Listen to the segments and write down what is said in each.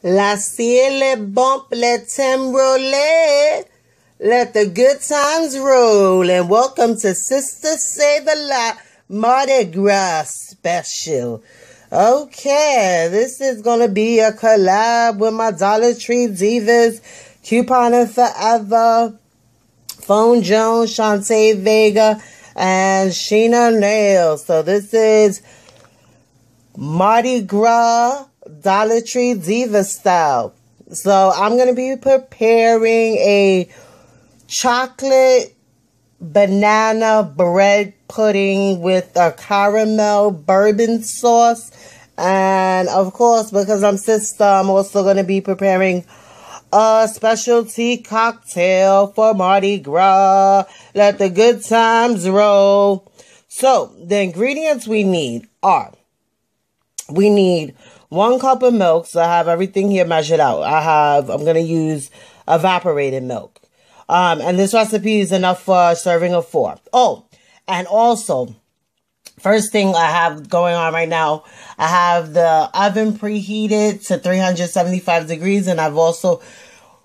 La ciel bump, let them roll. Let the good times roll. And welcome to Sister Save a Lot Mardi Gras special. Okay, this is going to be a collab with my Dollar Tree Divas, Couponing Forever, Phone Jones, Shantae Vega, and Sheena Nails. So this is Mardi Gras Dollar Tree Diva style. So I'm going to be preparing a chocolate banana bread pudding with a caramel bourbon sauce. And of course, because I'm sister, I'm also going to be preparing a specialty cocktail for Mardi Gras. Let the good times roll. So the ingredients we need are, we need 1 cup of milk. So I have everything here measured out. I'm going to use evaporated milk. And this recipe is enough for a serving of 4. Oh, and also, first thing I have going on right now, I have the oven preheated to 375 degrees, and I've also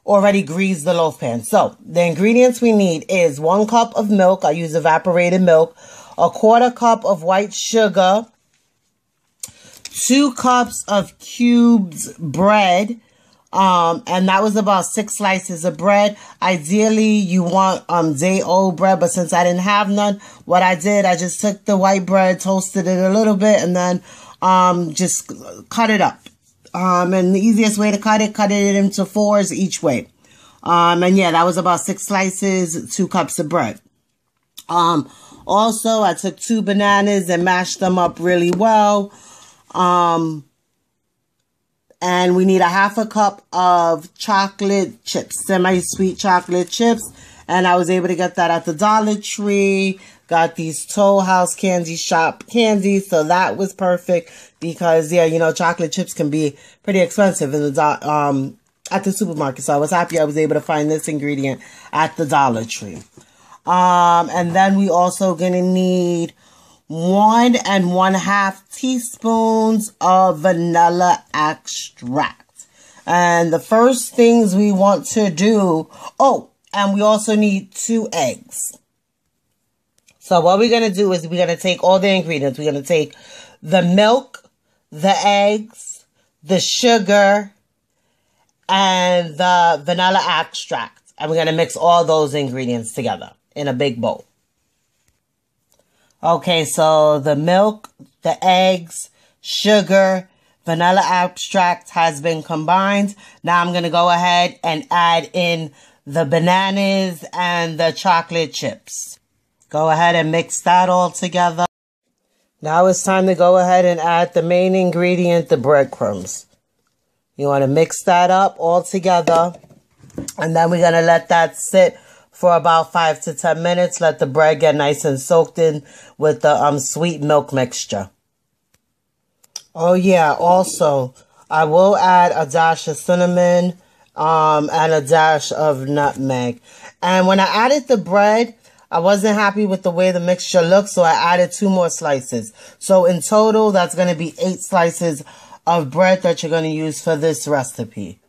already greased the loaf pan. So the ingredients we need is 1 cup of milk. I use evaporated milk, 1/4 cup of white sugar, 2 cups of cubes bread, and that was about 6 slices of bread. Ideally, you want day-old bread, but since I didn't have none, what I did, I just took the white bread, toasted it a little bit, and then just cut it up. And the easiest way to cut it into 4s each way. And yeah, that was about 6 slices, 2 cups of bread. Also, I took 2 bananas and mashed them up really well. And we need 1/2 cup of chocolate chips, semi-sweet chocolate chips. And I was able to get that at the Dollar Tree. Got these Toll House Candy Shop candies. So that was perfect because, yeah, you know, chocolate chips can be pretty expensive in the at the supermarket. So I was happy I was able to find this ingredient at the Dollar Tree. And then we also gonna need 1 1/2 teaspoons of vanilla extract. And the first things we want to do, oh, and we also need 2 eggs. So what we're going to do is we're going to take all the ingredients. We're going to take the milk, the eggs, the sugar, and the vanilla extract. And we're going to mix all those ingredients together in a big bowl. Okay, so the milk, the eggs, sugar, vanilla extract has been combined. Now I'm going to go ahead and add in the bananas and the chocolate chips. Go ahead and mix that all together. Now it's time to go ahead and add the main ingredient, the breadcrumbs. You want to mix that up all together. And then we're going to let that sit for about 5 to 10 minutes. Let the bread get nice and soaked in with the sweet milk mixture. Oh yeah, also, I will add a dash of cinnamon and a dash of nutmeg. And when I added the bread, I wasn't happy with the way the mixture looked, so I added 2 more slices. So in total, that's going to be 8 slices of bread that you're going to use for this recipe.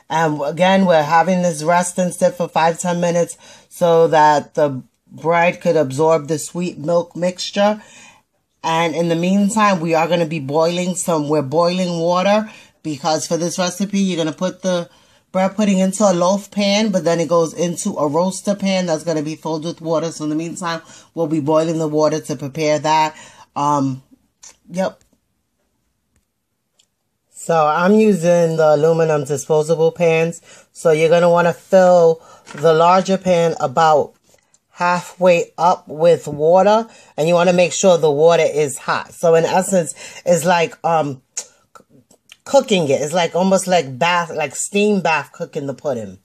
And again, we're having this rest and sit for 5-10 minutes so that the bread could absorb the sweet milk mixture. And in the meantime, we are going to be boiling we're boiling water, because for this recipe, you're going to put the bread pudding into a loaf pan, but then it goes into a roaster pan that's going to be filled with water. So in the meantime, we'll be boiling the water to prepare that. Yep. So I'm using the aluminum disposable pans. So you're going to want to fill the larger pan about halfway up with water. And you want to make sure the water is hot. So in essence, it's like cooking it. It's like almost like steam bath cooking the pudding.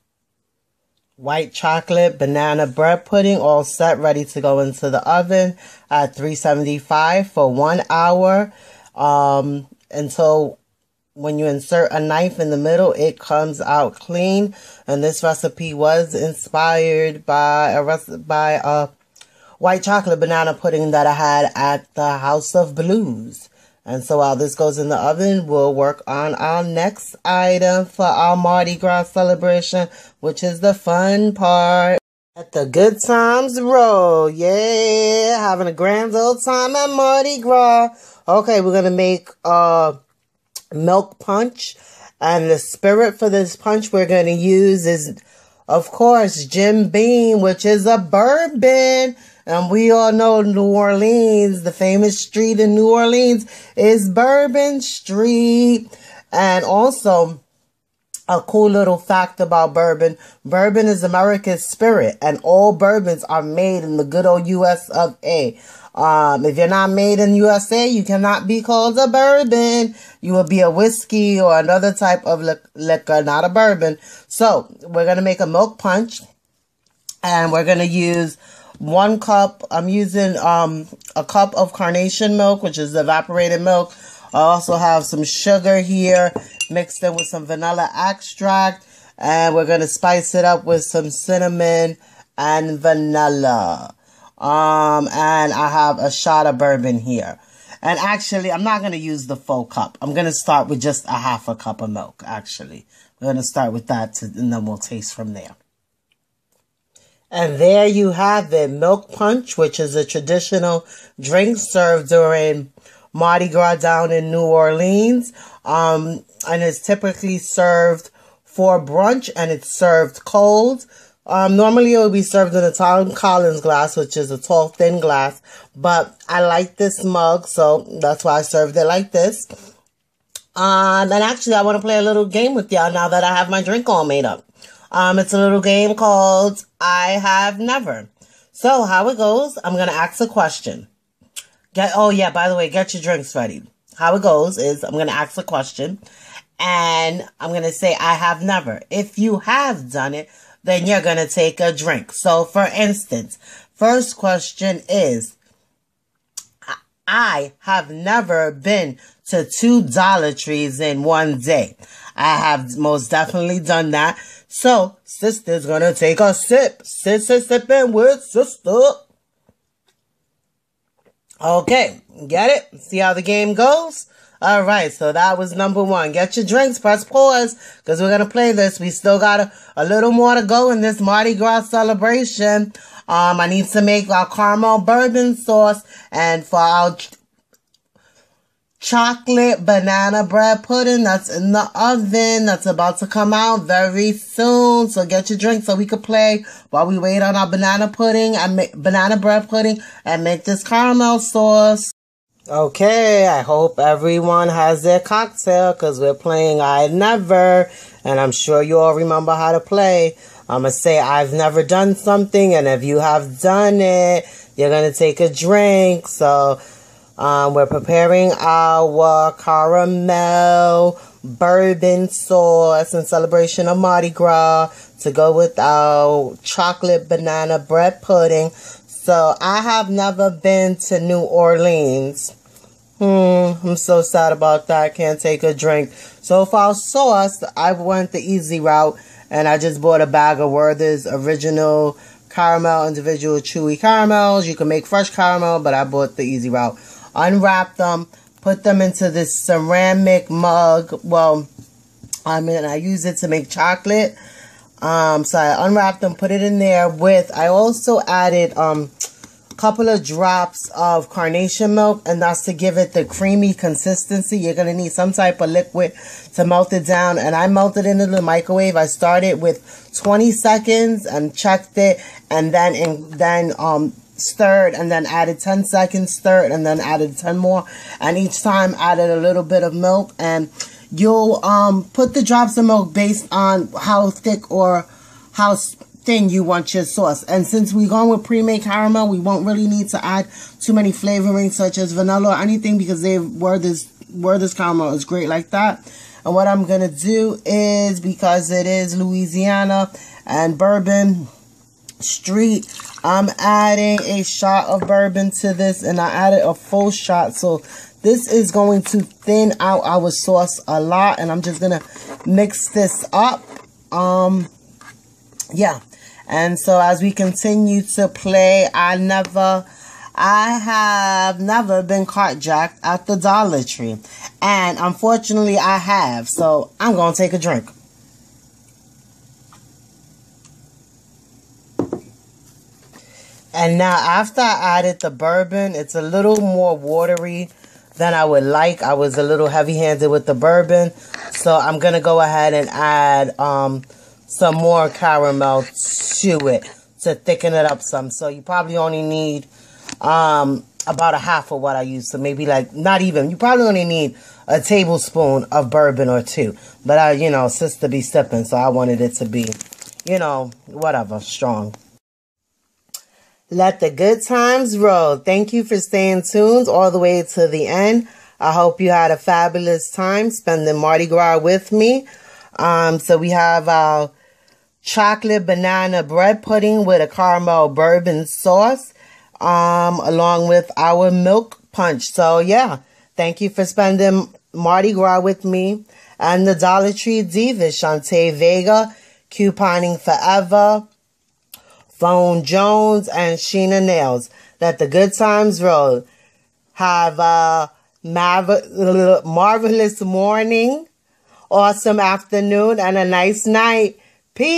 White chocolate banana bread pudding all set, ready to go into the oven at 375 for 1 hour. Until when you insert a knife in the middle, it comes out clean. And this recipe was inspired by a white chocolate banana pudding that I had at the House of Blues. And so while this goes in the oven, we'll work on our next item for our Mardi Gras celebration, which is the fun part. Let the good times roll. Yeah, having a grand old time at Mardi Gras. Okay, we're going to make milk punch. And the spirit for this punch we're going to use is, of course, Jim Beam, which is a bourbon. And we all know New Orleans, the famous street in New Orleans is Bourbon Street. And also, a cool little fact about bourbon. Bourbon is America's spirit, and all bourbons are made in the good old US of A. If you're not made in USA, you cannot be called a bourbon. You will be a whiskey or another type of liquor, not a bourbon. So, we're going to make a milk punch, and we're going to use 1 cup. I'm using a cup of carnation milk, which is evaporated milk. I also have some sugar here mixed in with some vanilla extract, and we're going to spice it up with some cinnamon and vanilla. And I have a shot of bourbon here. And actually, I'm not going to use the full cup. I'm going to start with just a half a cup of milk, actually. We're going to start with that, and then we'll taste from there. And there you have it, milk punch, which is a traditional drink served during Mardi Gras down in New Orleans. And it's typically served for brunch, and it's served cold. Normally it would be served in a Tom Collins glass, which is a tall, thin glass. But I like this mug, so that's why I served it like this. And actually, I want to play a little game with y'all now that I have my drink all made up. It's a little game called I Have Never. So how it goes, I'm going to ask a question. Oh yeah, by the way, get your drinks ready. How it goes is I'm going to ask a question, and I'm going to say I have never. If you have done it, then you're going to take a drink. So for instance, first question is, I have never been to 2 Dollar Trees in one day. I have most definitely done that. So sister's going to take a sip. Sipping with sister. Okay, get it? See how the game goes? All right, so that was number 1. Get your drinks, press pause, because we're going to play this. We still got a little more to go in this Mardi Gras celebration. I need to make our caramel bourbon sauce, and for our chocolate banana bread pudding that's in the oven, that's about to come out very soon. So get your drink so we can play while we wait on our banana pudding and banana bread pudding and make this caramel sauce. Okay, I hope everyone has their cocktail, because we're playing I Never, and I'm sure you all remember how to play. I'm going to say I've never done something, and if you have done it, you're going to take a drink. So we're preparing our caramel bourbon sauce in celebration of Mardi Gras to go with our chocolate banana bread pudding. So I have never been to New Orleans. I'm so sad about that. I can't take a drink. So for our sauce, I went the easy route, and I just bought a bag of Werther's original caramel, individual chewy caramels. You can make fresh caramel, but I bought the easy route. Unwrap them, put them into this ceramic mug. Well, I use it to make chocolate. So I unwrapped them, put it in there with, I also added a couple of drops of carnation milk, and that's to give it the creamy consistency. You're going to need some type of liquid to melt it down, and I melted it into the microwave. I started with 20 seconds and checked it, and then stirred, and then added 10 seconds, stirred, and then added 10 more, and each time added a little bit of milk. And you'll put the drops of milk based on how thick or how thin you want your sauce. And since we're going with pre-made caramel, we won't really need to add too many flavorings such as vanilla or anything, because Werther's caramel is great like that. And what I'm going to do is, because it is Louisiana and Bourbon Street, I'm adding a shot of bourbon to this, and I added a full shot. So this is going to thin out our sauce a lot, and I'm just going to mix this up. Yeah. And so as we continue to play I I have never been carjacked at the Dollar Tree. And unfortunately, I have. So I'm going to take a drink. And now after I added the bourbon, it's a little more watery than I would like. I was a little heavy-handed with the bourbon. So I'm going to go ahead and add some more caramel to it to thicken it up some. So you probably only need about a half of what I used. So maybe like, not even. You probably only need a tablespoon of bourbon or two. But I, you know, sister be sipping. So I wanted it to be, you know, whatever, strong. Let the good times roll. Thank you for staying tuned all the way to the end. I hope you had a fabulous time spending Mardi Gras with me. So we have our chocolate banana bread pudding with a caramel bourbon sauce, along with our milk punch. So yeah, thank you for spending Mardi Gras with me and the Dollar Tree Divas, Shantae Vega, Couponing Forever, Phone Jones, and Sheena Nails. Let the good times roll. Have a marvelous morning, awesome afternoon, and a nice night. Peace.